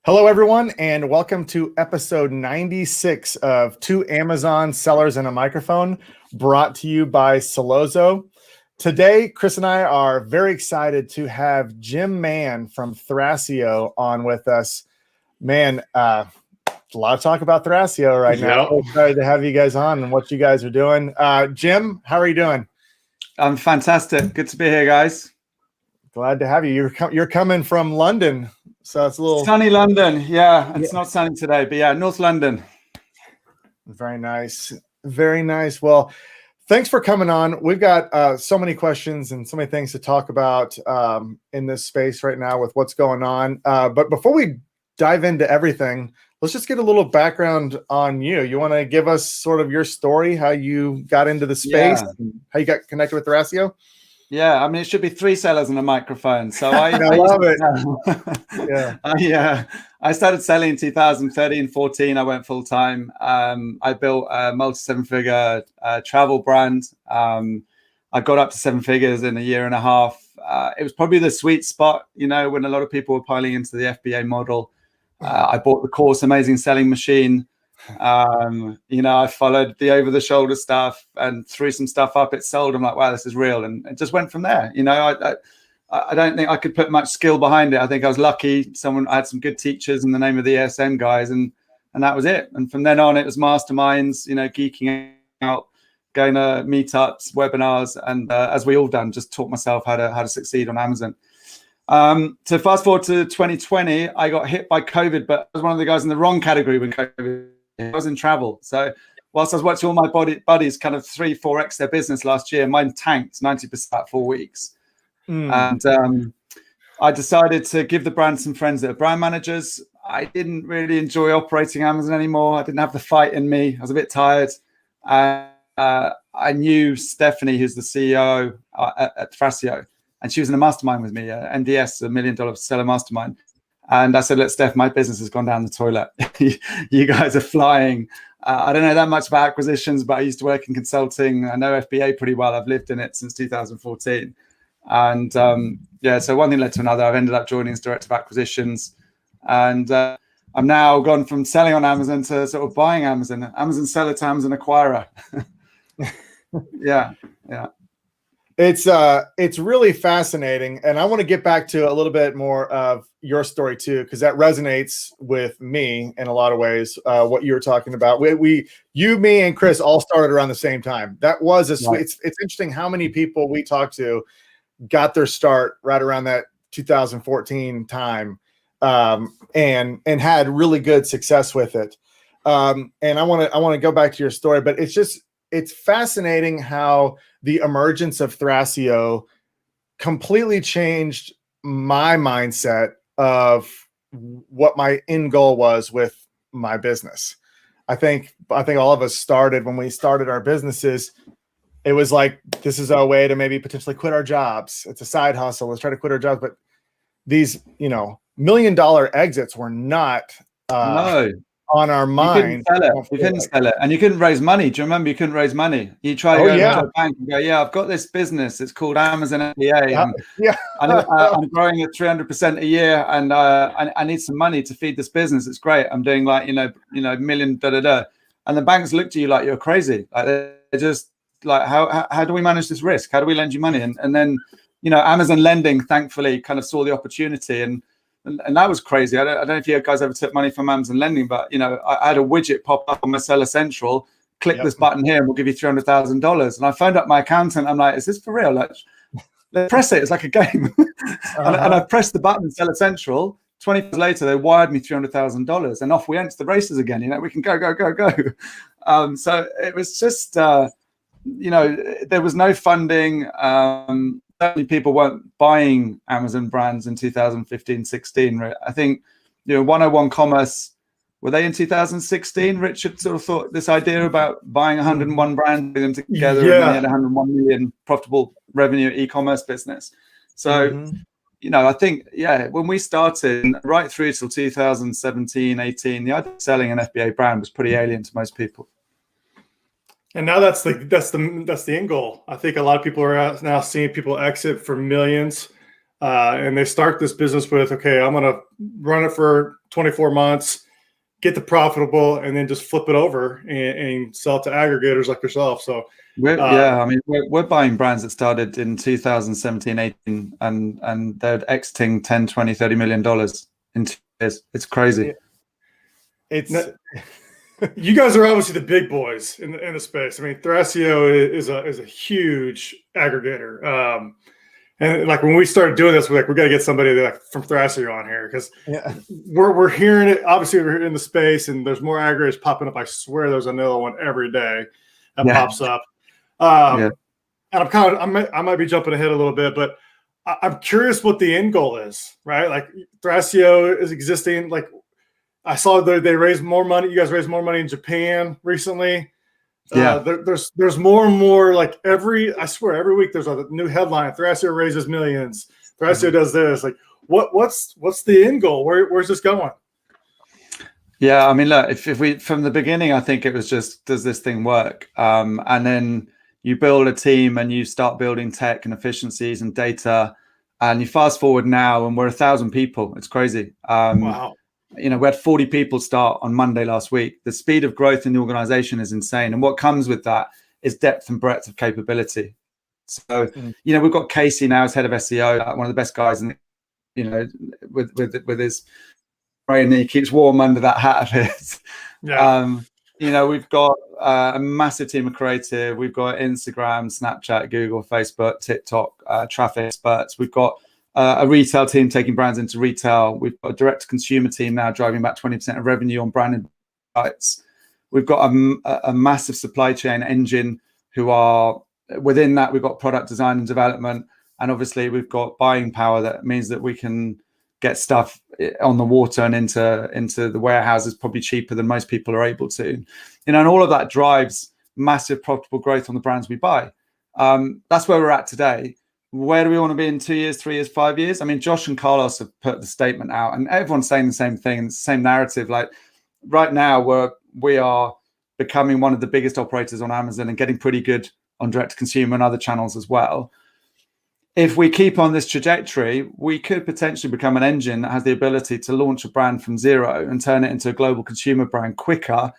Hello, everyone, and welcome to episode 96 of Two Amazon Sellers and a Microphone, brought to you by Celozo. Today, Chris and I are very excited to have Jim Mann from Thrasio on with us. Man, a lot of talk about Thrasio right now. We're excited to have you guys on and what you guys are doing. Jim, how are you doing? I'm fantastic. Good to be here, guys. Glad to have you. You're coming from London, so it's a little sunny London. Yeah, it's not sunny today, but yeah, North London. Very nice. Very nice. Well, thanks for coming on. We've got so many questions and so many things to talk about in this space right now with what's going on. But before we dive into everything, let's just get a little background on you. You want to give us sort of your story, how you got into the space, and how you got connected with Thrasio? Yeah, I mean, it should be three sellers and a microphone. So I love it. I started selling in 2013, 14. I went full time. I built a multi-seven-figure travel brand. I got up to seven figures in a year and a half. It was probably the sweet spot, you know, when a lot of people were piling into the FBA model. I bought the course Amazing Selling Machine. I followed the over-the-shoulder stuff and threw some stuff up. It sold. I'm like, wow, this is real, and it just went from there. I don't think I could put much skill behind it. I think I was lucky. I had some good teachers in the name of the ASM guys, and that was it. And from then on, it was masterminds, geeking out, going to meetups, webinars, and as we all done, just taught myself how to succeed on Amazon. So fast forward to 2020, I got hit by COVID, but I was one of the guys in the wrong category when COVID. I was in travel. So whilst I was watching all my buddies kind of 3-4x their business last year, mine tanked 90% at 4 weeks. And I decided to give the brand some friends that are brand managers. I didn't really enjoy operating Amazon anymore. I didn't have the fight in me. I was a bit tired. I knew Stephanie, who's the CEO at Thrasio, and she was in a mastermind with me, NDS, $1 million seller mastermind. And I said, look, Steph, my business has gone down the toilet. You guys are flying. I don't know that much about acquisitions, but I used to work in consulting. I know FBA pretty well. I've lived in it since 2014. And so one thing led to another. I've ended up joining as director of acquisitions. And I'm now gone from selling on Amazon to sort of buying Amazon seller to Amazon acquirer. Yeah. It's really fascinating, and I want to get back to a little bit more of your story too, because that resonates with me in a lot of ways. What you were talking about, you, me, and Chris all started around the same time. That was right. It's interesting how many people we talked to got their start right around that 2014 time, and had really good success with it. And I want to go back to your story, but it's fascinating how the emergence of Thrasio completely changed my mindset of what my end goal was with my business. I think all of us started when we started our businesses. It was like, this is our way to maybe potentially quit our jobs. It's a side hustle. Let's try to quit our jobs. But these, $1 million exits were not No. on our mind. You couldn't sell it. And you couldn't raise money. Do you remember you couldn't raise money? You try to go to a bank and go, yeah, I've got this business. It's called Amazon FBA. I'm growing at 300% a year, and I need some money to feed this business. It's great. I'm doing like, $1 million, And the banks look at you like you're crazy. Like they're just like, how do we manage this risk? How do we lend you money? And then, Amazon lending, thankfully, kind of saw the opportunity, and that was crazy. I don't know if you guys ever took money from Amazon lending, but I had a widget pop up on my Seller Central. Click this button here, and we'll give you $300,000. And I phoned up my accountant. I'm like, "Is this for real? Like, let's press it. It's like a game." And I pressed the button, Seller Central. 20 years later, they wired me $300,000, and off we went to the races again. We can go. So it was just, there was no funding. Certainly people weren't buying Amazon brands in 2015, 16. I think, 101 Commerce, were they in 2016? Richard sort of thought this idea about buying 101 brands, putting them together, and then he had 101 million profitable revenue e-commerce business. So, I think, when we started right through till 2017, 18, the idea of selling an FBA brand was pretty alien to most people. And now that's the end goal. I think a lot of people are now seeing people exit for millions. and they start this business with, okay, I'm going to run it for 24 months, get the profitable, and then just flip it over and sell it to aggregators like yourself. So we're buying brands that started in 2017, 18, and they're exiting 10, 20, 30 million dollars in 2 years. It's crazy. You guys are obviously the big boys in the space. I mean, Thrasio is a huge aggregator. And like when we started doing this, we're like, we got to get somebody like from Thrasio on here because we're hearing it. Obviously, we're in the space, and there's more aggregators popping up. I swear, there's another one every day that pops up. And I might be jumping ahead a little bit, but I'm curious what the end goal is, right? Like Thrasio is existing. Like I saw they raised more money. You guys raised more money in Japan recently. There's more and more, like I swear every week there's a new headline. Thrasio raises millions. Thrasio does this. Like what's the end goal? Where's this going? Yeah, I mean, look, if we from the beginning, I think it was just, does this thing work? And then you build a team and you start building tech and efficiencies and data, and you fast forward now and we're 1,000 people. It's crazy. Wow. We had 40 people start on Monday last week. The speed of growth in the organization is insane. And what comes with that is depth and breadth of capability. So, we've got Casey now as head of SEO, one of the best guys in, with his brain, he keeps warm under that hat of his. We've got a massive team of creative. We've got Instagram, Snapchat, Google, Facebook, TikTok, traffic experts. We've got a retail team taking brands into retail. We've got a direct-to-consumer team now driving about 20% of revenue on branded sites. We've got a massive supply chain engine who are within that. We've got product design and development, and obviously we've got buying power. That means that we can get stuff on the water and into the warehouses probably cheaper than most people are able to. And all of that drives massive profitable growth on the brands we buy. That's where we're at today. Where do we want to be in 2 years, 3 years, 5 years? I mean, Josh and Carlos have put the statement out, and everyone's saying the same thing and the same narrative. Like right now, we are becoming one of the biggest operators on Amazon and getting pretty good on direct to consumer and other channels as well. If we keep on this trajectory, we could potentially become an engine that has the ability to launch a brand from zero and turn it into a global consumer brand quicker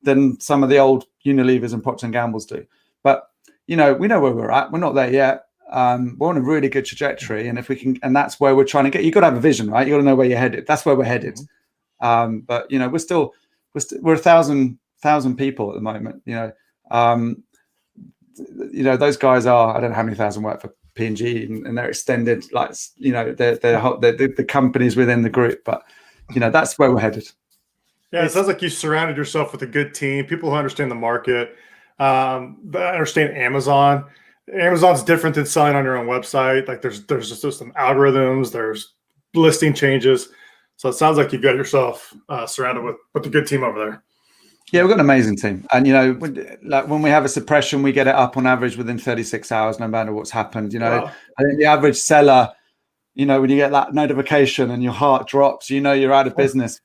than some of the old Unilevers and Procter & Gambles do. But we know where we're at. We're not there yet. We're on a really good trajectory, and if we can, and that's where we're trying to get. You've got to have a vision, right? You got to know where you're headed. That's where we're headed. But we're 1,000 people at the moment. Those guys are, I don't know how many thousand work for P&G, and they're extended, like they're the companies within the group. But that's where we're headed. Yeah, it sounds like you surrounded yourself with a good team, people who understand the market, that understand Amazon. Amazon's different than selling on your own website. Like there's just some algorithms, there's listing changes. So it sounds like you've got yourself surrounded with a good team over there. Yeah, we've got an amazing team. And, when we have a suppression, we get it up on average within 36 hours, no matter what's happened. Wow. I think the average seller, when you get that notification and your heart drops, you're out of business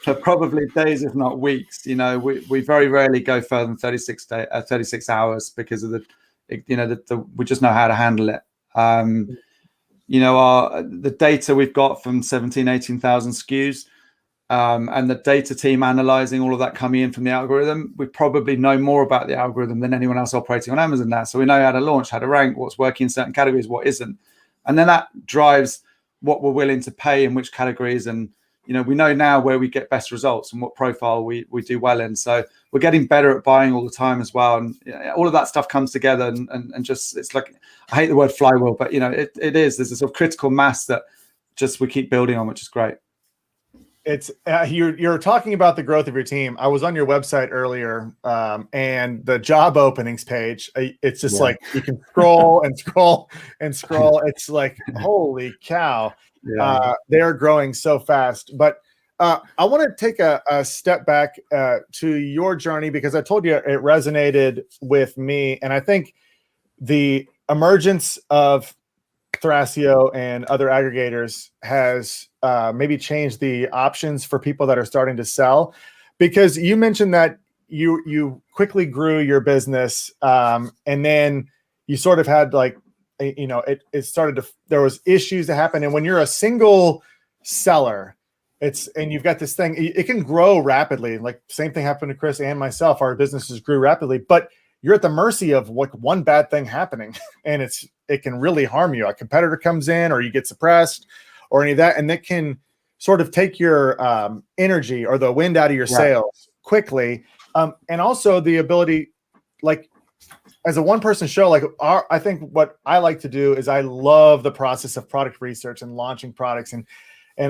for probably days, if not weeks. We very rarely go further than 36 hours because of we just know how to handle it. The data we've got from 18,000 SKUs, and the data team analyzing all of that coming in from the algorithm, we probably know more about the algorithm than anyone else operating on Amazon now. So we know how to launch, how to rank, what's working in certain categories, what isn't. And then that drives what we're willing to pay in which categories. And, we know now where we get best results and what profile we do well in. So we're getting better at buying all the time as well. And all of that stuff comes together and just, it's like, I hate the word flywheel, but, it is. There's a sort of critical mass that just we keep building on, which is great. It's you're talking about the growth of your team. I was on your website earlier, and the job openings page, it's just like you can scroll and scroll and scroll. It's like, holy cow. They're growing so fast. But I want to take a step back to your journey, because I told you it resonated with me. And I think the emergence of Thrasio and other aggregators has maybe changed the options for people that are starting to sell, because you mentioned that you quickly grew your business, and then you sort of had like it started to, there was issues that happened. And when you're a single seller, and you've got this thing, it can grow rapidly. Like same thing happened to Chris and myself. Our businesses grew rapidly, but you're at the mercy of what one bad thing happening, and it can really harm you. A competitor comes in, or you get suppressed, or any of that, and it can sort of take your energy or the wind out of your sails quickly. And also the ability, like as a one-person show, like I think what I like to do is I love the process of product research and launching products and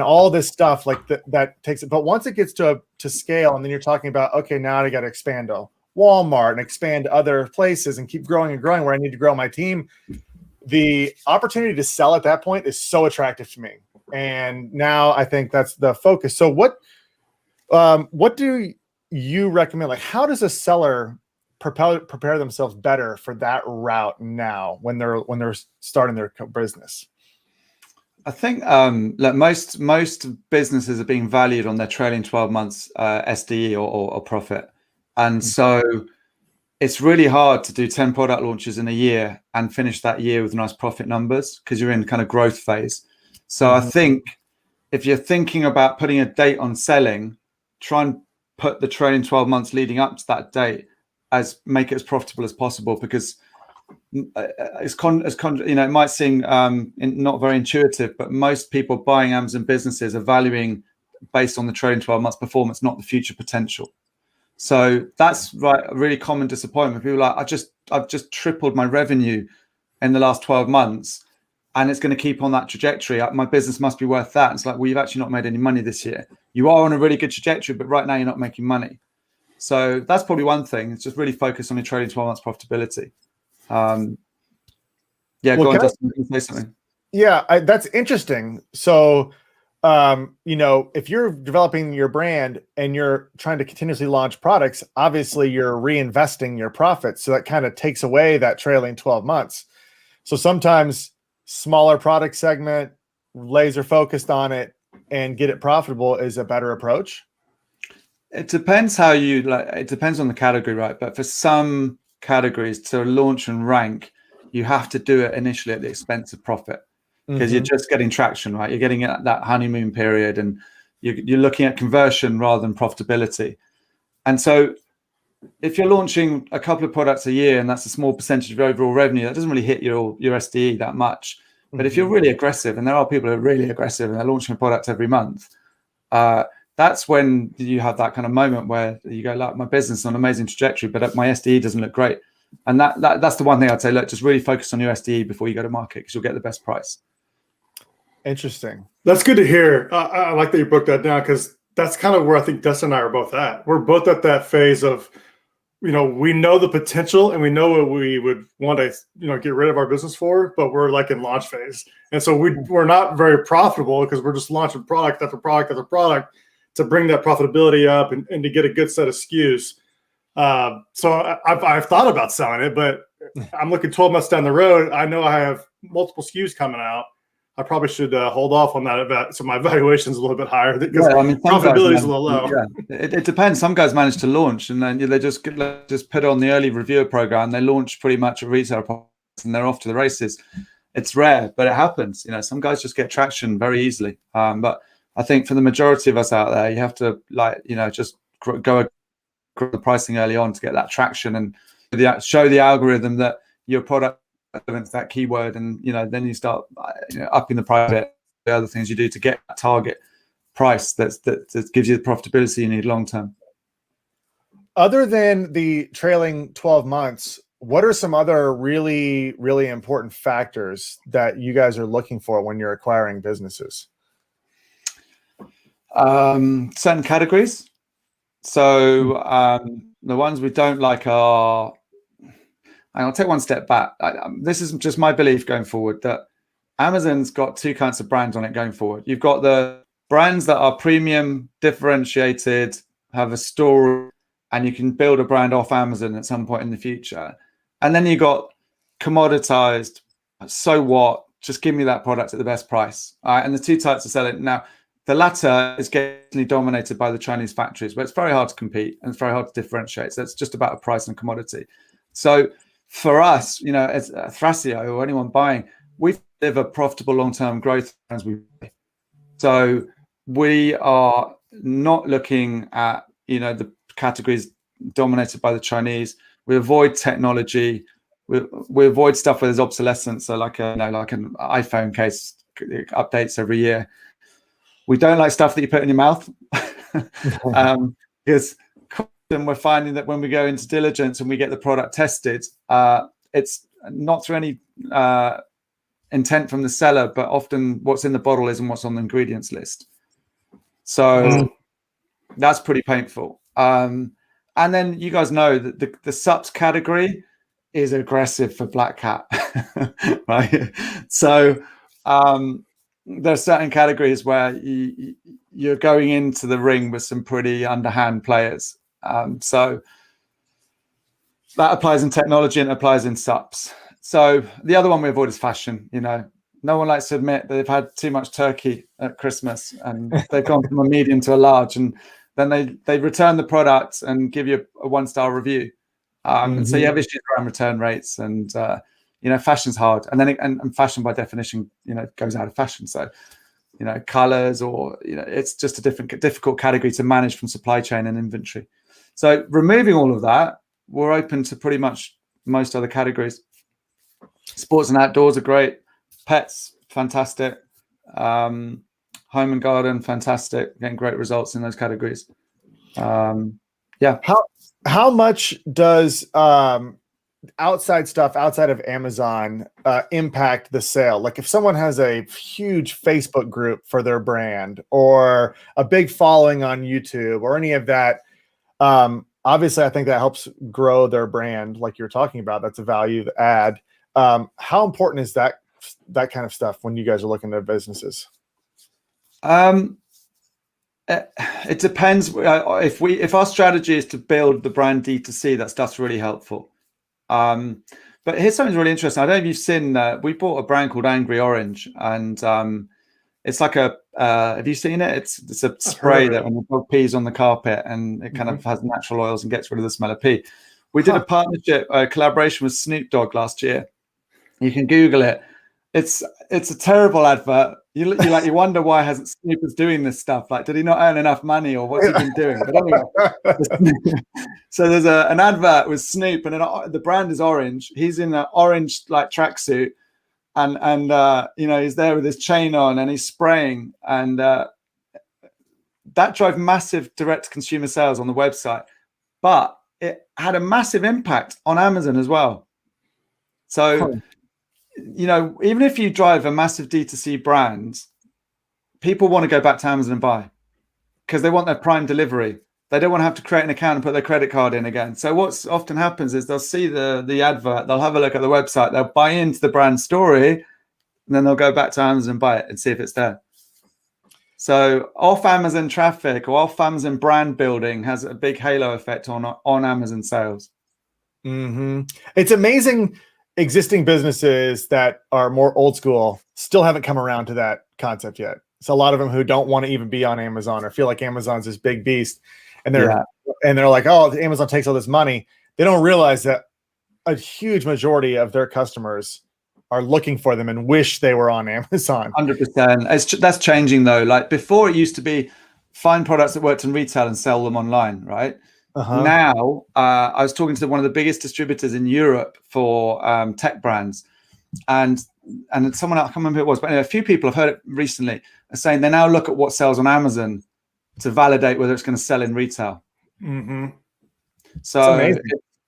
all this stuff like that takes it. But once it gets to scale, and then you're talking about, okay, now I got to expand to Walmart and expand to other places and keep growing and growing where I need to grow my team. The opportunity to sell at that point is so attractive to me. And now I think that's the focus. So what do you recommend? Like, how does a seller prepare themselves better for that route now when they're starting their business? I think like most businesses are being valued on their trailing 12 months SDE or profit. And so it's really hard to do 10 product launches in a year and finish that year with nice profit numbers because you're in kind of growth phase. So I think if you're thinking about putting a date on selling, try and put the trailing 12 months leading up to that date make it as profitable as possible, because it might seem not very intuitive, but most people buying Amazon businesses are valuing based on the trailing 12 months performance, not the future potential. So that's a really common disappointment. People are like, I've just tripled my revenue in the last 12 months, and it's going to keep on that trajectory. My business must be worth that. It's like, well, you've actually not made any money this year. You are on a really good trajectory, but right now you're not making money. So that's probably one thing. It's just really focus on your trailing 12 months profitability. Go on, Dustin, you can say something. Yeah, that's interesting. So, if you're developing your brand and you're trying to continuously launch products, obviously you're reinvesting your profits. So that kind of takes away that trailing 12 months. So sometimes smaller product segment, laser focused on it and get it profitable is a better approach. It depends how you like. It depends on the category, right? But for some categories to launch and rank, you have to do it initially at the expense of profit, because you're just getting traction, right? You're getting at that honeymoon period, and you're looking at conversion rather than profitability. And so if you're launching a couple of products a year and that's a small percentage of your overall revenue, that doesn't really hit your SDE that much. But if you're really aggressive, and there are people who are really aggressive and they're launching a product every month, that's when you have that kind of moment where you go, like, my business is on an amazing trajectory, but my SDE doesn't look great. And that's the one thing I'd say, look, just really focus on your SDE before you go to market, because you'll get the best price. Interesting. That's good to hear. I like that you broke that down, because that's kind of where I think Dustin and I are both at. We're both at that phase of, we know the potential and we know what we would want to, get rid of our business for, but we're like in launch phase. And so we're not very profitable because we're just launching product after product after product to bring that profitability up and to get a good set of SKUs. So I've thought about selling it, but I'm looking 12 months down the road. I know I have multiple SKUs coming out. I probably should hold off on that so my valuation's a little bit higher, because profitability is a little low. Yeah, it depends. Some guys manage to launch and then they just put it on the early reviewer program. They launch pretty much a retail product and they're off to the races. It's rare, but it happens. Some guys just get traction very easily. But I think for the majority of us out there, you have to just go the pricing early on to get that traction and show the algorithm that your product relevant, that keyword, and then you start upping the price, the other things you do to get that target price that gives you the profitability you need long term. Other than the trailing 12 months, what are some other really, really important factors that you guys are looking for when you're acquiring businesses? Certain categories. So the ones we don't like are, I'll take one step back. This is just my belief going forward, that Amazon's got two kinds of brands on it going forward. You've got the brands that are premium, differentiated, have a story, and you can build a brand off Amazon at some point in the future. And then you got commoditized, so what? Just give me that product at the best price. And the two types of selling. Now, the latter is getting dominated by the Chinese factories, but it's very hard to compete and it's very hard to differentiate. So it's just about a price and commodity. So for us, as Thrasio or anyone buying, we deliver profitable long-term growth as we. So we are not looking at the categories dominated by the Chinese. We avoid technology. We avoid stuff where there's obsolescence. So like an iPhone case updates every year. We don't like stuff that you put in your mouth, because we're finding that when we go into diligence and we get the product tested, it's not through any intent from the seller, but often what's in the bottle isn't what's on the ingredients list. So that's pretty painful. And then you guys know that the subs category is aggressive for Black Cat, right? So there are certain categories where you're going into the ring with some pretty underhand players. So that applies in technology and applies in subs. So the other one we avoid is fashion. No one likes to admit that they've had too much turkey at Christmas and they've gone from a medium to a large, and then they return the product and give you a 1-star review. And so you have issues around return rates, and fashion's hard. And then and fashion by definition, goes out of fashion. So colors, or it's just a difficult category to manage from supply chain and inventory. So removing all of that, we're open to pretty much most other categories. Sports and outdoors are great. Pets, fantastic. Home and garden, fantastic. Getting great results in those categories. Yeah. How much does outside stuff outside of Amazon impact the sale? Like if someone has a huge Facebook group for their brand, or a big following on YouTube, or any of that, obviously I think that helps grow their brand, like you're talking about. That's a value add. How important is that kind of stuff when you guys are looking at businesses? It depends. If our strategy is to build the brand D2C, that stuff's really helpful. But here's something really interesting. I don't know if you've seen, we bought a brand called Angry Orange, and it's like have you seen it? It's a spray that when the dog pees on the carpet, and it kind of has natural oils and gets rid of the smell of pee. We did a collaboration with Snoop Dogg last year. You can Google it. It's a terrible advert. You wonder why Snoop is doing this stuff. Like, did he not earn enough money, or what's he been doing? But anyway, so there's an advert with Snoop, and the brand is orange. He's in an orange tracksuit, and he's there with his chain on, and he's spraying, and that drove massive direct consumer sales on the website, but it had a massive impact on Amazon as well. So. Even if you drive a massive D2C brand, people want to go back to Amazon and buy, because they want their Prime delivery. They don't want to have to create an account and put their credit card in again. So what's often happens is they'll see the advert, they'll have a look at the website, they'll buy into the brand story, and then they'll go back to Amazon and buy it and see if it's there. So off Amazon traffic or off Amazon brand building has a big halo effect on Amazon sales. It's amazing. Existing businesses that are more old school still haven't come around to that concept yet. So a lot of them who don't want to even be on Amazon, or feel like Amazon's this big beast, and they're like, oh, Amazon takes all this money. They don't realize that a huge majority of their customers are looking for them and wish they were on Amazon. 100%. That's changing though. Like before, it used to be find products that worked in retail and sell them online, right? Now, I was talking to one of the biggest distributors in Europe for tech brands, and someone, I can't remember who it was, but anyway, a few people have heard it recently, are saying they now look at what sells on Amazon to validate whether it's going to sell in retail. So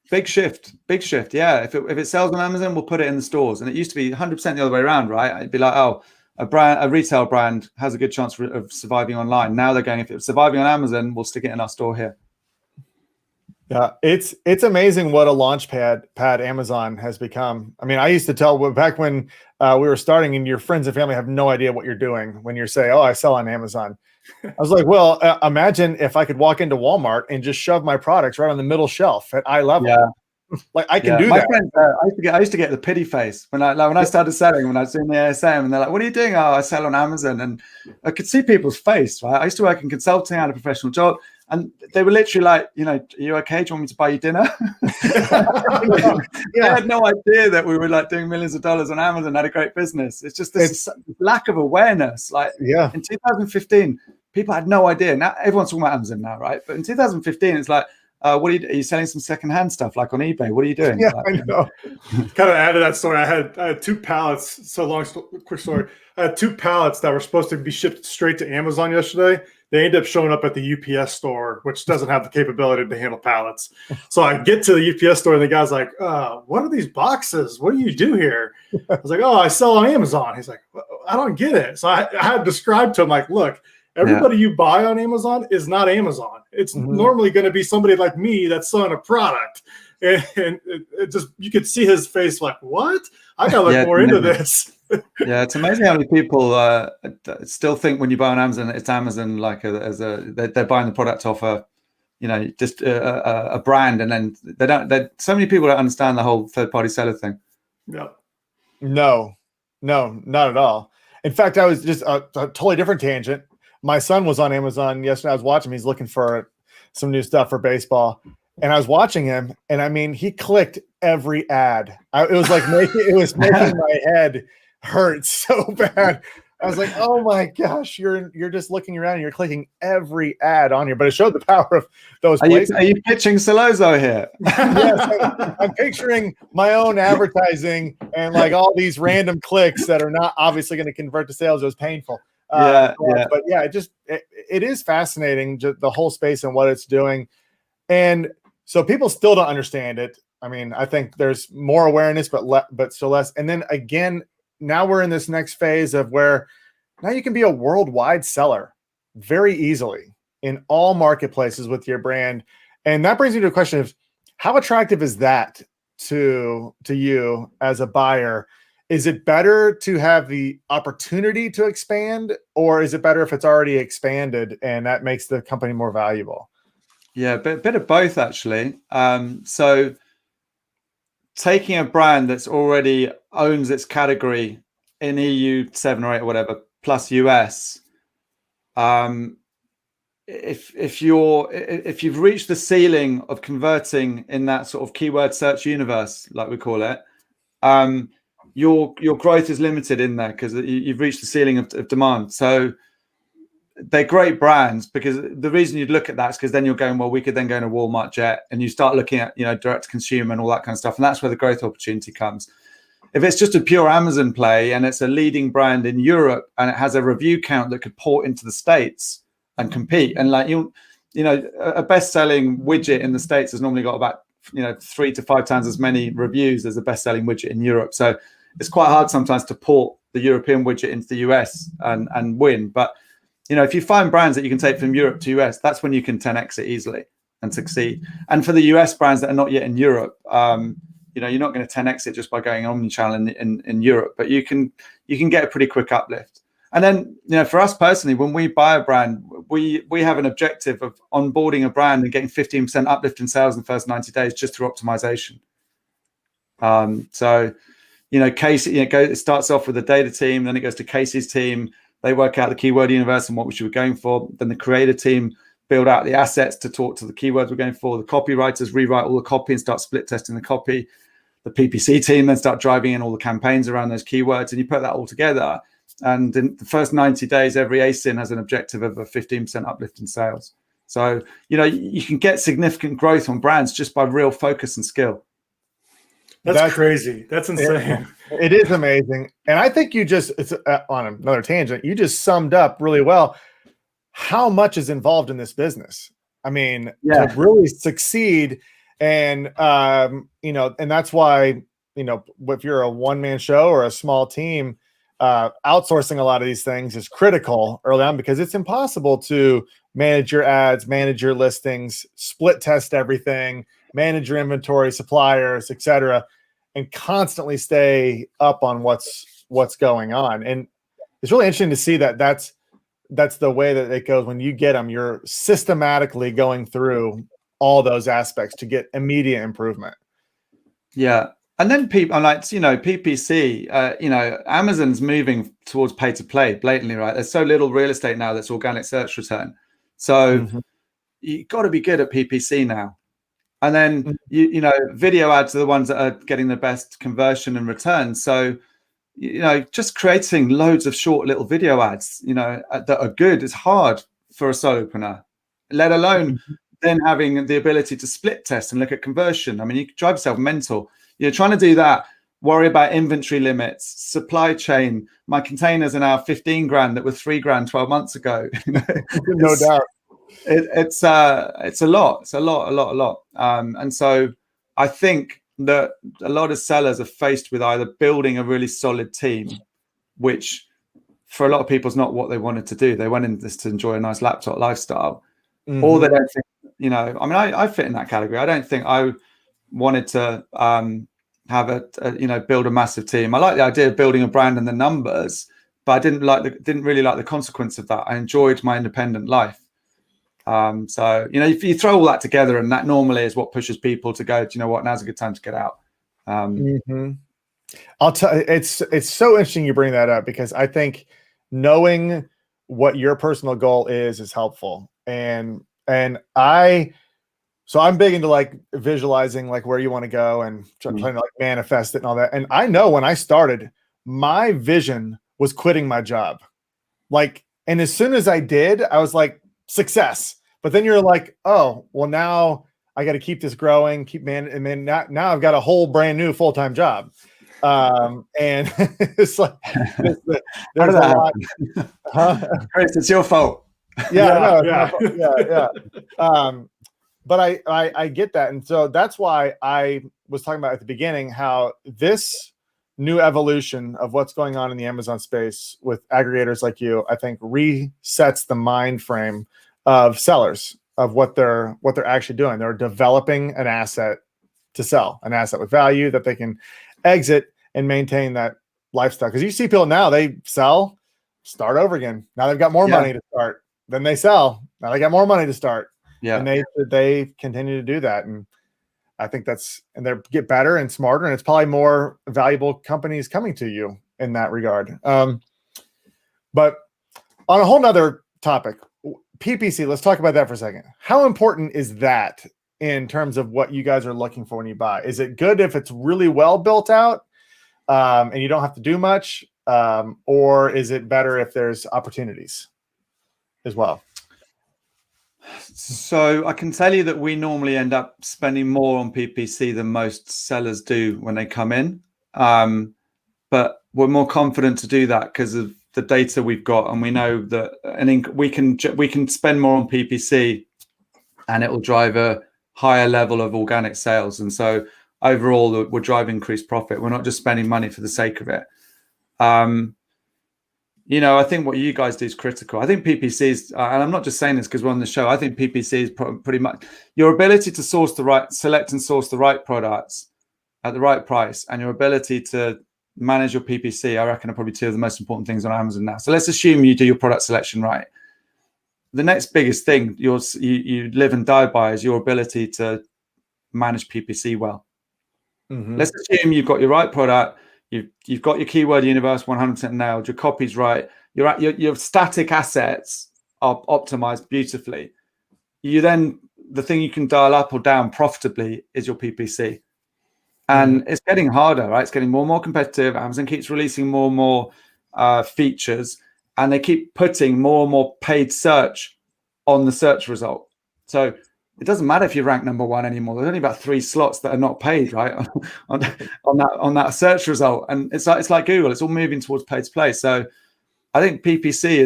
big shift. Yeah, if it sells on Amazon, we'll put it in the stores. And it used to be 100% the other way around, right? It'd be like, oh, a retail brand has a good chance of surviving online. Now they're going, if it's surviving on Amazon, we'll stick it in our store here. Yeah, it's amazing what a launch pad Amazon has become. I mean, I used to tell back when we were starting, and your friends and family have no idea what you're doing when you're saying, oh, I sell on Amazon. I was like, well, imagine if I could walk into Walmart and just shove my products right on the middle shelf at eye level. Yeah. Like I can do that. Friends, I used to get the pity face when I started selling, when I was doing the ASM, and they're like, what are you doing? Oh, I sell on Amazon. And I could see people's face, right? I used to work in consulting, I had a professional job, And they were literally like, are you okay? Do you want me to buy you dinner? They had no idea that we were like doing millions of dollars on Amazon, had a great business. It's just this lack of awareness. Like in 2015, people had no idea. Now everyone's talking about Amazon now, right? But in 2015, it's like, are you selling some secondhand stuff like on eBay? What are you doing? Yeah, like, I know. Kind of add to that story. I had 2 pallets. So quick story. I had 2 pallets that were supposed to be shipped straight to Amazon yesterday. They ended up showing up at the UPS store, which doesn't have the capability to handle pallets. So I get to the UPS store and the guy's like, what are these boxes? What do you do here? I was like, oh, I sell on Amazon. He's like, I don't get it. So I had to describe to him, like, look, everybody you buy on Amazon is not Amazon. It's normally going to be somebody like me that's selling a product. And it just, you could see his face like, what? I got to look more into this. Yeah, it's amazing how many people still think when you buy on Amazon, it's Amazon they're buying the product off just a brand, and then so many people don't understand the whole third-party seller thing. No, not at all. In fact, I was just a totally different tangent. My son was on Amazon yesterday. I was watching him. He's looking for some new stuff for baseball. And I was watching him, and I mean, he clicked every ad. It was making my head hurt so bad. I was like, oh my gosh, you're just looking around and you're clicking every ad on here. But it showed the power of those places. Are you pitching Solozo here? Yes, I'm picturing my own advertising and like all these random clicks that are not obviously going to convert to sales. It was painful. But yeah, it is fascinating, the whole space and what it's doing. And so people still don't understand it. I mean, I think there's more awareness, but still less. And then again, now we're in this next phase of where now you can be a worldwide seller very easily in all marketplaces with your brand. And that brings me to a question of how attractive is that to you as a buyer? Is it better to have the opportunity to expand, or is it better if it's already expanded and that makes the company more valuable? Yeah, a bit of both, actually. So taking a brand that's already owns its category in EU 7 or 8 or whatever, plus US, if you've reached the ceiling of converting in that sort of keyword search universe, like we call it, your growth is limited in there because you've reached the ceiling of demand. So they're great brands, because the reason you'd look at that is because then you're going, well, we could then go into Walmart, Jet, and you start looking at direct to consumer and all that kind of stuff, and that's where the growth opportunity comes. If it's just a pure Amazon play and it's a leading brand in Europe and it has a review count that could port into the States and compete, and like a best-selling widget in the States has normally got about 3 to 5 times as many reviews as a best-selling widget in Europe. So it's quite hard sometimes to port the European widget into the US and win. But if you find brands that you can take from Europe to US, that's when you can 10x it easily and succeed. And for the US brands that are not yet in Europe, you're not going to 10x it just by going omnichannel in Europe, but you can get a pretty quick uplift. And then, for us personally, when we buy a brand, we have an objective of onboarding a brand and getting 15% uplift in sales in the first 90 days just through optimization. Casey, it starts off with the data team, then it goes to Casey's team. They work out the keyword universe and what we should be going for. Then the creative team build out the assets to talk to the keywords we're going for. The copywriters rewrite all the copy and start split testing the copy. The PPC team then start driving in all the campaigns around those keywords, and you put that all together. And in the first 90 days, every ASIN has an objective of a 15% uplift in sales. So, you can get significant growth on brands just by real focus and skill. That's crazy. That's insane. It is amazing. And I think it's on another tangent, you just summed up really well how much is involved in this business. I mean, to really succeed. And, and that's why, if you're a one-man show or a small team, outsourcing a lot of these things is critical early on, because it's impossible to manage your ads, manage your listings, split test everything, manage your inventory, suppliers, etc., and constantly stay up on what's going on. And it's really interesting to see that that's the way that it goes. When you get them, you're systematically going through all those aspects to get immediate improvement. Yeah. And then people, like, PPC, Amazon's moving towards pay to play blatantly, right? There's so little real estate now that's organic search return. So, you got to be good at PPC now. And then, you know, video ads are the ones that are getting the best conversion and return. So, you know, just creating loads of short little video ads, you know, that are good is hard for a solopreneur, let alone then having the ability to split test and look at conversion. I mean, you drive yourself mental. You're trying to do that, worry about inventory limits, supply chain. My containers are now 15 grand that were 3 grand 12 months ago. No doubt. It's a lot. It's a lot. And so I think that a lot of sellers are faced with either building a really solid team, which for a lot of people is not what they wanted to do. They went in this to enjoy a nice laptop lifestyle, or they don't think, you know, I mean, I fit in that category. I don't think I wanted to have a you know, build a massive team. I like the idea of building a brand and the numbers, but I didn't really like the consequence of that. I enjoyed my independent life. So, you know, if you throw all that together, and that normally is what pushes people to go, do you know what, now's a good time to get out. I'll tell you, it's so interesting you bring that up, because I think knowing what your personal goal is helpful. And so I'm big into like visualizing like where you want to go and trying to like manifest it and all that. And I know when I started, my vision was quitting my job. Like, and as soon as I did, I was like, success. But then you're like, oh, well, now I got to keep this growing, and then now I've got a whole brand new full-time job. And it's like, there's a lot. Chris, it's your fault. Yeah. But I get that. And so that's why I was talking about at the beginning, how this new evolution of what's going on in the Amazon space with aggregators like you, I think resets the mind frame of sellers of what they're actually doing. They're developing an asset to sell, an asset with value that they can exit and maintain that lifestyle. Because you see people now, they sell, start over again. Now they've got more money to start. Then they sell. Now they got more money to start. Yeah. And they continue to do that. And I think and they get better and smarter, and it's probably more valuable companies coming to you in that regard. But on a whole nother topic, PPC, let's talk about that for a second. How important is that in terms of what you guys are looking for when you buy? Is it good if it's really well built out and you don't have to do much? Or is it better if there's opportunities as well? So I can tell you that we normally end up spending more on PPC than most sellers do when they come in. But we're more confident to do that because of the data we've got, and we know that we can spend more on PPC and it will drive a higher level of organic sales. And so overall, we're driving increased profit. We're not just spending money for the sake of it. You know, I think what you guys do is critical. I think PPC is, and I'm not just saying this because we're on the show, I think PPC is pretty much your ability to select and source the right products at the right price, and your ability to manage your PPC, I reckon, are probably two of the most important things on Amazon now. So let's assume you do your product selection right. The next biggest thing you live and die by is your ability to manage PPC well. Let's assume you've got your right product. You've got your keyword universe 100% nailed. Your copy's right. Your static assets are optimized beautifully. The thing you can dial up or down profitably is your PPC. And it's getting harder, right? It's getting more and more competitive. Amazon keeps releasing more and more features, and they keep putting more and more paid search on the search result. So it doesn't matter if you rank number one anymore. There's only about 3 slots that are not paid, right, on that search result. And it's like Google. It's all moving towards pay to play. So I think PPC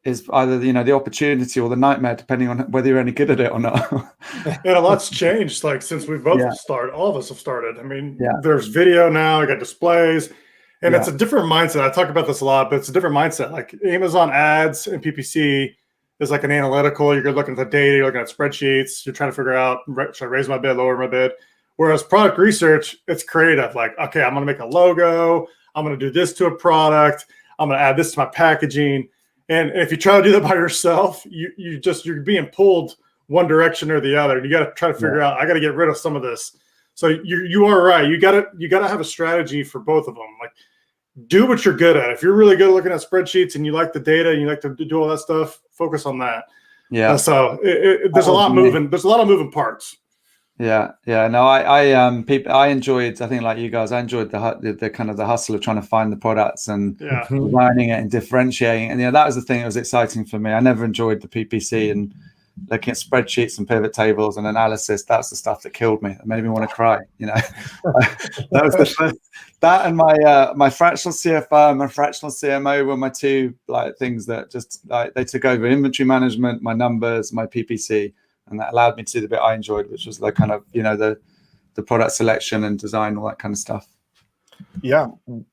is either, you know, the opportunity or the nightmare, depending on whether you're any good at it or not. And a lot's changed, like, since we've both started. All of us have started. I mean, there's video now. I got displays, and it's a different mindset. I talk about this a lot, but it's a different mindset. Like Amazon ads and PPC is like an analytical. You're looking at the data. You're looking at spreadsheets. You're trying to figure out, should I raise my bid, lower my bid? Whereas product research, it's creative. Like, okay, I'm going to make a logo. I'm going to do this to a product. I'm going to add this to my packaging. And if you try to do that by yourself, you're being pulled one direction or the other. You got to try to figure out, I got to get rid of some of this. So you are right. You got to have a strategy for both of them. Like, do what you're good at. If you're really good at looking at spreadsheets and you like the data and you like to do all that stuff, focus on that. Yeah. So there's a lot moving. There's a lot of moving parts. Yeah. No, I enjoyed. I think like you guys, I enjoyed the kind of the hustle of trying to find the products and designing it and differentiating. And that was the thing that was exciting for me. I never enjoyed the PPC and looking at spreadsheets and pivot tables and analysis. That's the stuff that killed me. It made me want to cry. That was the first. That and my fractional CFO and my fractional CMO were my two things that just they took over inventory management, my numbers, my PPC, and that allowed me to do the bit I enjoyed, which was the kind of the product selection and design, all that kind of stuff. Yeah,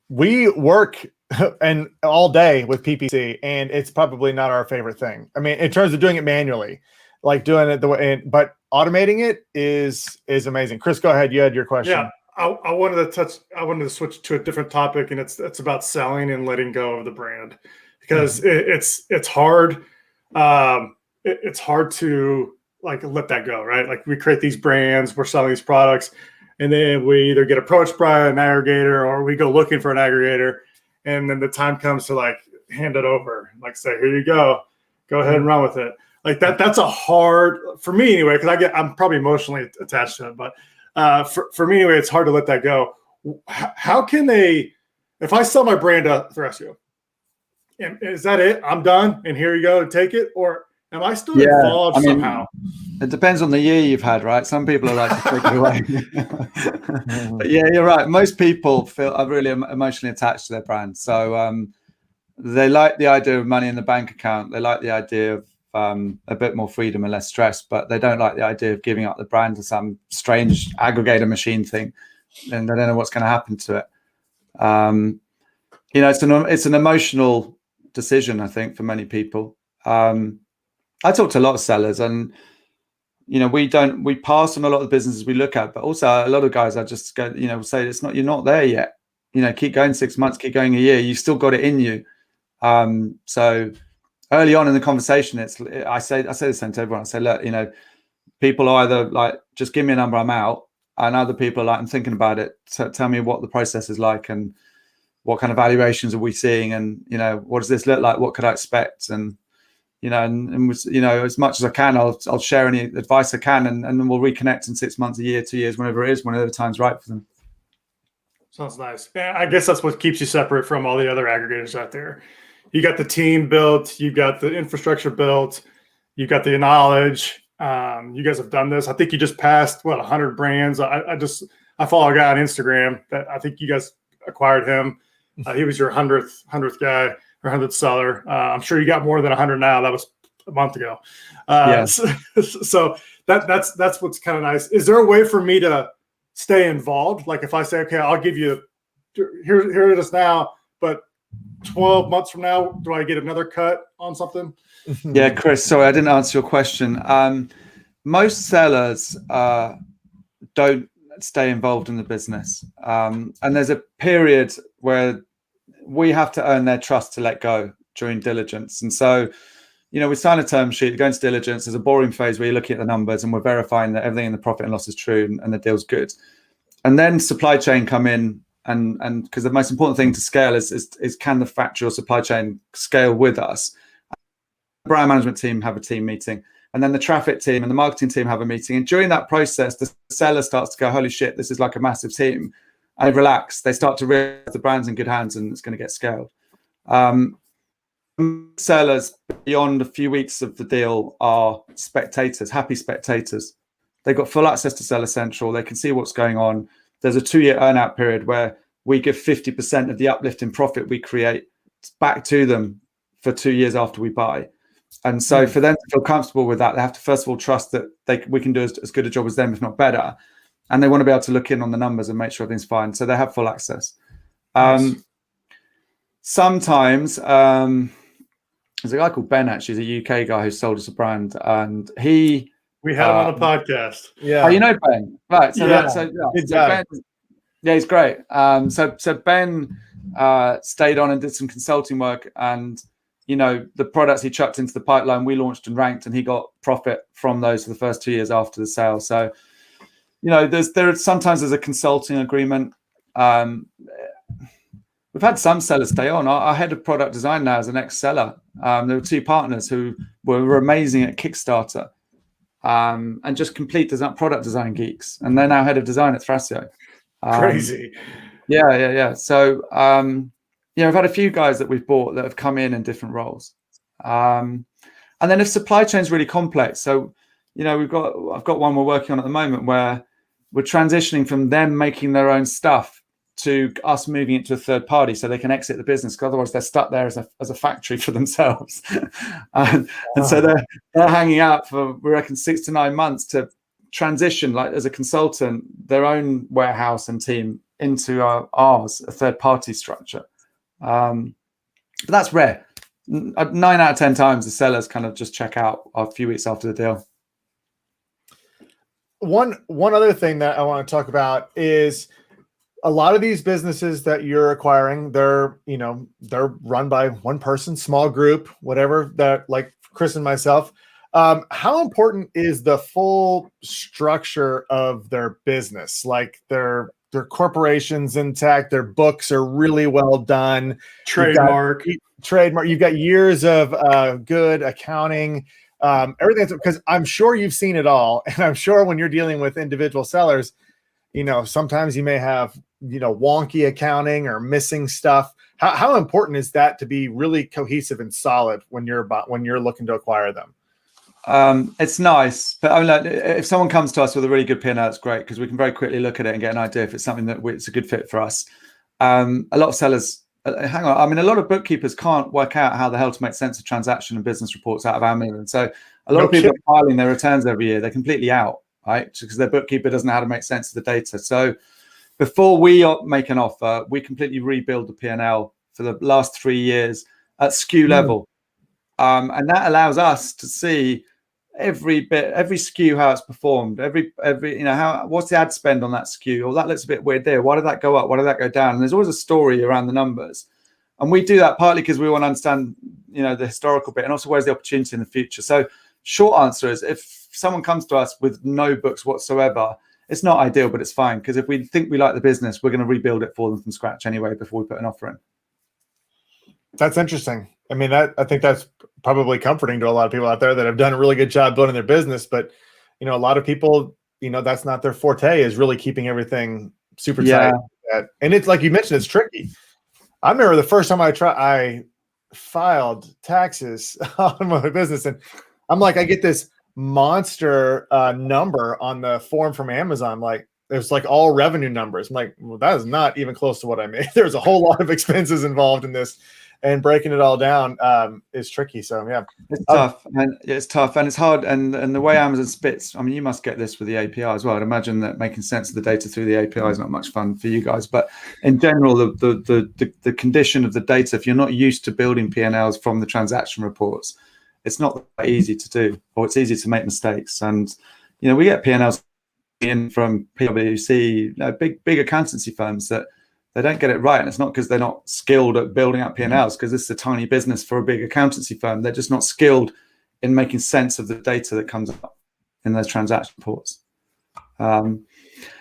we work and all day with PPC, and it's probably not our favorite thing. I mean, in terms of doing it manually, like doing it the way, but automating it is amazing. Chris, go ahead. You had your question. Yeah, I wanted to switch to a different topic, and it's about selling and letting go of the brand, because it's hard. It's hard to let that go, right? Like, we create these brands, we're selling these products, and then we either get approached by an aggregator or we go looking for an aggregator, and then the time comes to hand it over, say, here you go ahead and run with it. Like that's a hard, for me anyway, because I'm probably emotionally attached to it, but for me anyway, it's hard to let that go. How can if I sell my brand to Thrasio, and is that it? I'm done, and here you go, take it, or am I still involved somehow? It depends on the year you've had, right? Some people are like to take it away. But yeah, you're right. Most people are really emotionally attached to their brand. So they like the idea of money in the bank account. They like the idea of a bit more freedom and less stress, but they don't like the idea of giving up the brand to some strange aggregator machine thing. And they don't know what's going to happen to it. It's an emotional decision, I think, for many people. I talk to a lot of sellers, and we pass on a lot of the businesses we look at, but also a lot of guys I just go, say you're not there yet. Keep going 6 months, keep going a year. You've still got it in you. So early on in the conversation, I say the same to everyone. I say, look, people are either just give me a number, I'm out, and other people are I'm thinking about it. Tell me what the process is like and what kind of valuations are we seeing, and what does this look like? What could I expect? And as much as I can, I'll share any advice I can, and then we'll reconnect in 6 months, a year, 2 years, whenever it is, whenever the time's right for them. Sounds nice. Yeah, I guess that's what keeps you separate from all the other aggregators out there. You got the team built, you got the infrastructure built, you got the knowledge. You guys have done this. I think you just passed 100 brands. I follow a guy on Instagram that I think you guys acquired him. He was your 100th guy. Or 100th seller. I'm sure you got more than 100 now. That was a month ago. Yes. So that's what's kind of nice. Is there a way for me to stay involved? Like, if I say, okay, I'll give you here it is now, but 12 months from now, do I get another cut on something? Yeah, Chris, sorry, I didn't answer your question. Most sellers don't stay involved in the business. And there's a period where we have to earn their trust to let go during diligence. And so, we sign a term sheet, go into diligence. There's a boring phase where you're looking at the numbers and we're verifying that everything in the profit and loss is true and the deal's good. And then supply chain come in, and because the most important thing to scale is can the factory or supply chain scale with us? The brand management team have a team meeting, and then the traffic team and the marketing team have a meeting. And during that process, the seller starts to go, holy shit, this is like a massive team. And they relax. They start to realize the brand's in good hands and it's going to get scaled. Sellers beyond a few weeks of the deal are spectators, happy spectators. They've got full access to Seller Central. They can see what's going on. There's a 2-year earn-out period where we give 50% of the uplift in profit we create back to them for 2 years after we buy. And so for them to feel comfortable with that, they have to first of all trust that we can do as good a job as them, if not better. And they want to be able to look in on the numbers and make sure everything's fine. So they have full access. Nice. Sometimes there's a guy called Ben, actually. He's a UK guy who sold us a brand. And we had him on the podcast. Yeah. Oh, you know Ben? Right. So, Ben, he's great. So Ben stayed on and did some consulting work. And, the products he chucked into the pipeline, we launched and ranked, and he got profit from those for the first 2 years after the sale. So, sometimes there's a consulting agreement. we've had some sellers stay on. Our head of product design now is an ex-seller. There were two partners who were amazing at Kickstarter, and just complete product design geeks, and they're now head of design at Thrasio. Crazy. Yeah. So, we've had a few guys that we've bought that have come in different roles. And then if supply chain is really complex, so, I've got one we're working on at the moment where we're transitioning from them making their own stuff to us moving it to a third party so they can exit the business, because otherwise they're stuck there as a factory for themselves. and so they're hanging out for, we reckon, 6 to 9 months to transition, like as a consultant, their own warehouse and team into ours, a third party structure. But that's rare. 9 out of 10 times the sellers kind of just check out a few weeks after the deal. One other thing that I want to talk about is a lot of these businesses that you're acquiring, they're run by one person, small group, whatever, that, like Chris and myself. How important is the full structure of their business? Like their corporations intact, their books are really well done. Trademark. You've got years of good accounting, everything. Because I'm sure you've seen it all, and I'm sure when you're dealing with individual sellers, sometimes you may have wonky accounting or missing stuff. How important is that to be really cohesive and solid when you're looking to acquire them? It's nice, but if someone comes to us with a really good P&L, it's great, because we can very quickly look at it and get an idea if it's something that it's a good fit for us. A lot of sellers, a lot of bookkeepers can't work out how the hell to make sense of transaction and business reports out of Amazon. And so a lot of people are filing their returns every year. They're completely out, right? Because their bookkeeper doesn't know how to make sense of the data. So before we make an offer, we completely rebuild the P&L for the last 3 years at SKU level. And that allows us to see every SKU, how it's performed, every what's the ad spend on that SKU, or that looks a bit weird there, why did that go up, why did that go down? And there's always a story around the numbers, and we do that partly because we want to understand the historical bit, and also where's the opportunity in the future. So short answer is, if someone comes to us with no books whatsoever, it's not ideal, but it's fine, because if we think we like the business, we're going to rebuild it for them from scratch anyway before we put an offer in. That's interesting. I think that's probably comforting to a lot of people out there that have done a really good job building their business. But, a lot of people, that's not their forte, is really keeping everything super tight. And it's like you mentioned, it's tricky. I remember the first time I filed taxes on my business, and I'm like, I get this monster number on the form from Amazon. Like, there's like all revenue numbers. I'm like, well, that is not even close to what I made. There's a whole lot of expenses involved in this. And breaking it all down is tricky. So yeah, it's tough, and it's hard. And the way Amazon spits, you must get this with the API as well. I'd imagine that making sense of the data through the API is not much fun for you guys. But in general, the condition of the data, if you're not used to building P&Ls from the transaction reports, it's not that easy to do, or it's easy to make mistakes. And we get P&Ls in from PwC, big accountancy firms, that they don't get it right. And it's not because they're not skilled at building up P&Ls, because this is a tiny business for a big accountancy firm. They're just not skilled in making sense of the data that comes up in those transaction reports. And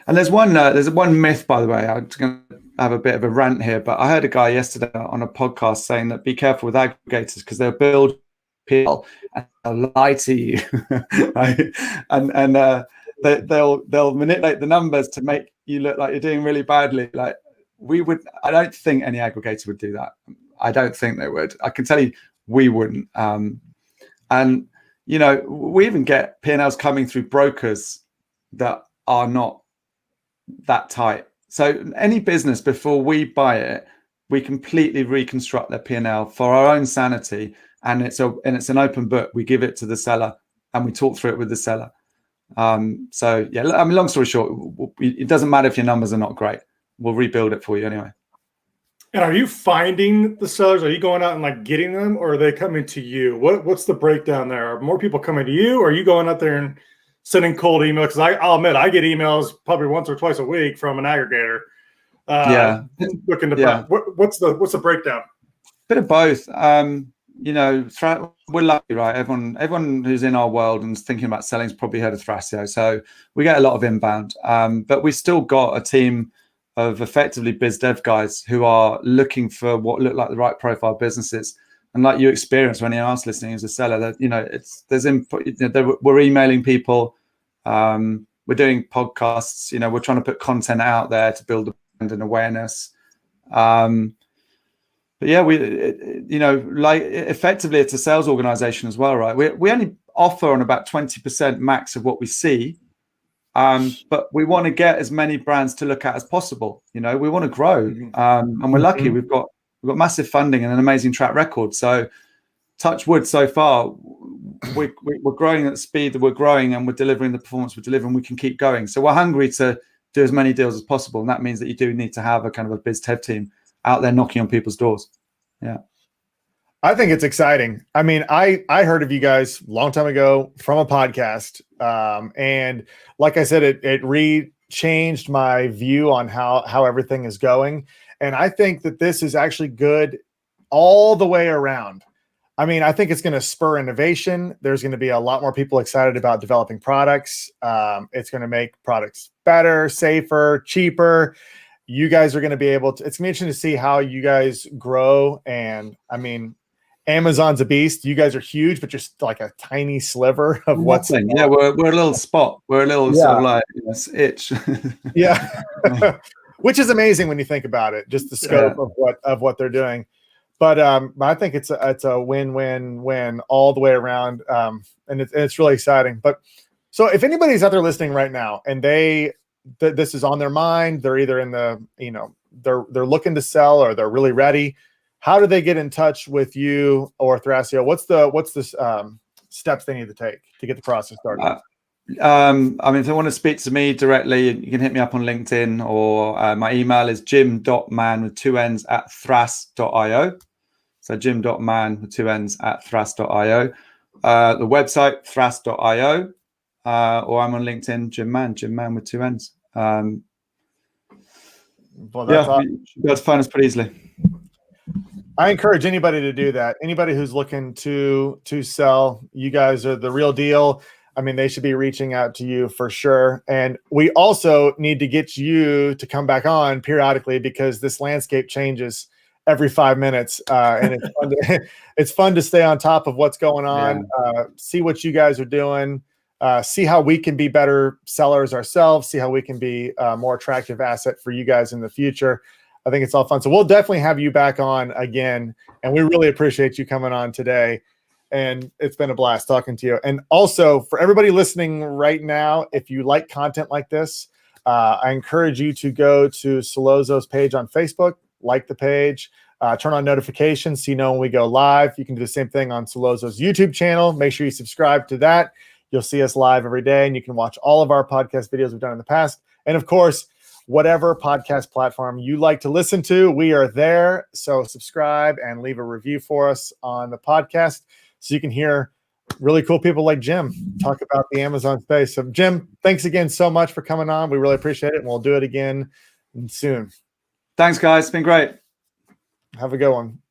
there's one myth, by the way. I'm going to have a bit of a rant here, but I heard a guy yesterday on a podcast saying that be careful with aggregators, because they'll build P&L and they'll lie to you, right? And they'll manipulate the numbers to make you look like you're doing really badly. Like, I don't think any aggregator would do that. I don't think they would. I can tell you we wouldn't. And we even get P&Ls coming through brokers that are not that tight. So any business, before we buy it, we completely reconstruct their P&L for our own sanity, and it's an open book. We give it to the seller and we talk through it with the seller. So yeah, long story short, it doesn't matter if your numbers are not great. We'll rebuild it for you anyway. And are you finding the sellers? Are you going out and like getting them, or are they coming to you? What's the breakdown there? Are more people coming to you, or are you going out there and sending cold emails? Because I'll admit, I get emails probably once or twice a week from an aggregator. Looking to buy. What's the breakdown? Bit of both. We're lucky, right? Everyone who's in our world and is thinking about selling has probably heard of Thrasio. So we get a lot of inbound, but we've still got a team of effectively biz dev guys who are looking for what look like the right profile businesses. And like you experienced when anyone else listening as a seller, that there's input. We're emailing people, we're doing podcasts. We're trying to put content out there to build a brand and awareness. But yeah, effectively, it's a sales organization as well, right? We only offer on about 20% max of what we see. But we want to get as many brands to look at as possible. We want to grow, and we're lucky. We've got massive funding and an amazing track record. So, touch wood, so far, we're growing at the speed that we're growing, and we're delivering the performance we're delivering. We can keep going. So we're hungry to do as many deals as possible, and that means that you do need to have a kind of a biz dev team out there knocking on people's doors. Yeah. I think it's exciting. I mean, I heard of you guys a long time ago from a podcast. And like I said, it changed my view on how everything is going. And I think that this is actually good all the way around. I mean, I think it's going to spur innovation. There's going to be a lot more people excited about developing products. It's going to make products better, safer, cheaper. You guys are going to be able to, it's going to be interesting to see how you guys grow. And I mean, Amazon's a beast. You guys are huge, but just like a tiny sliver of what's. Yeah, we're a little spot. We're a little sort of like itch. Yeah, which is amazing when you think about it. Just the scope of what they're doing. But I think it's a win-win-win all the way around, and it's really exciting. But so if anybody's out there listening right now and this is on their mind, they're either in the they're looking to sell or they're really ready. How do they get in touch with you or Thrasio? What's the steps they need to take to get the process started? I mean, if they want to speak to me directly, you can hit me up on LinkedIn, or my email is jim.mann with 2 N's at thras.io. So jim.mann with 2 N's at thras.io. The website, thras.io, or I'm on LinkedIn, Jim Mann with 2 N's. Well, that's awesome. That's find us pretty easily. I encourage anybody to do that. Anybody who's looking to sell, you guys are the real deal. I mean, they should be reaching out to you for sure. And we also need to get you to come back on periodically, because this landscape changes every 5 minutes. And it's fun to stay on top of what's going on, see what you guys are doing, see how we can be better sellers ourselves, see how we can be a more attractive asset for you guys in the future. I think it's all fun. So we'll definitely have you back on again. And we really appreciate you coming on today. And it's been a blast talking to you. And also, for everybody listening right now, if you like content like this, I encourage you to go to Solozo's page on Facebook, like the page, turn on notifications so you know when we go live. You can do the same thing on Solozo's YouTube channel. Make sure you subscribe to that. You'll see us live every day, and you can watch all of our podcast videos we've done in the past. And of course, whatever podcast platform you like to listen to, we are there. So subscribe and leave a review for us on the podcast so you can hear really cool people like Jim talk about the Amazon space. So Jim, thanks again so much for coming on. We really appreciate it, and we'll do it again soon. Thanks, guys. It's been great. Have a good one.